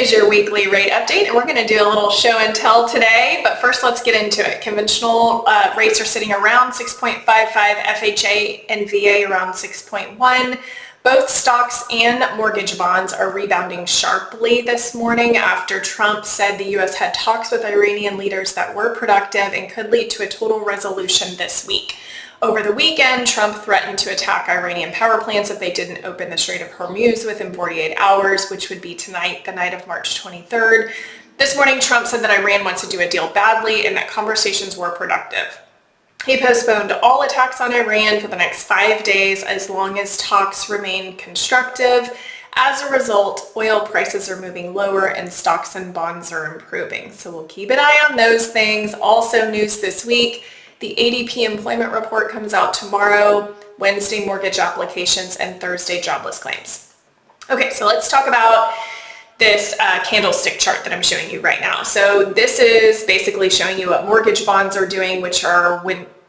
is your weekly rate update, and we're going to do a little show and tell today, but first let's get into it. Conventional rates are sitting around 6.55, FHA and VA around 6.1. Both stocks and mortgage bonds are rebounding sharply this morning after Trump said the U.S. had talks with Iranian leaders that were productive and could lead to a total resolution this week. Over the weekend, Trump threatened to attack Iranian power plants if they didn't open the Strait of Hormuz within 48 hours, which would be tonight, the night of March 23rd. This morning, Trump said that Iran wants to do a deal badly and that conversations were productive. He postponed all attacks on Iran for the next 5 days as long as talks remain constructive. As a result, oil prices are moving lower and stocks and bonds are improving. So we'll keep an eye on those things. Also news this week, the ADP employment report comes out tomorrow, Wednesday mortgage applications, and Thursday jobless claims. Okay, so let's talk about this candlestick chart that I'm showing you right now. So this is basically showing you what mortgage bonds are doing, which are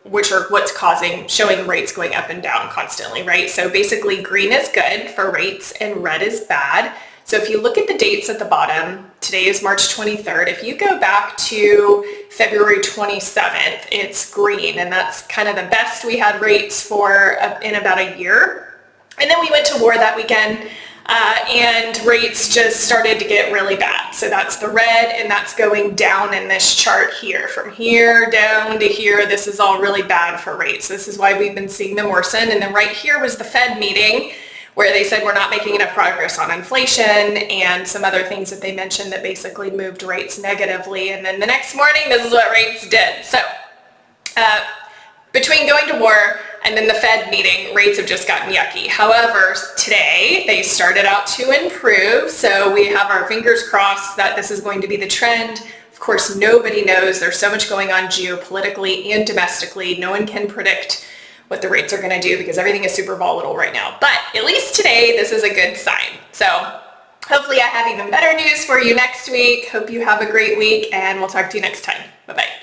what's showing rates going up and down constantly, right? So basically green is good for rates and red is bad. So if you look at the dates at the bottom, today is March 23rd. If you go back to February 27th, it's green, and that's kind of the best we had rates for in about a year. And then we went to war that weekend, and rates just started to get really bad. So that's the red, and that's going down in this chart here. From here down to here, this is all really bad for rates. This is why we've been seeing them worsen. And then right here was the Fed meeting, where they said we're not making enough progress on inflation and some other things that they mentioned that basically moved rates negatively. And then the next morning, this is what rates did. So between going to war and then the Fed meeting, rates have just gotten yucky. However, today they started out to improve. So we have our fingers crossed that this is going to be the trend. Of course, nobody knows. There's so much going on geopolitically and domestically. No one can predict what the rates are going to do because everything is super volatile right now. But at least today, this is a good sign. So hopefully I have even better news for you next week. Hope you have a great week, and we'll talk to you next time. Bye-bye.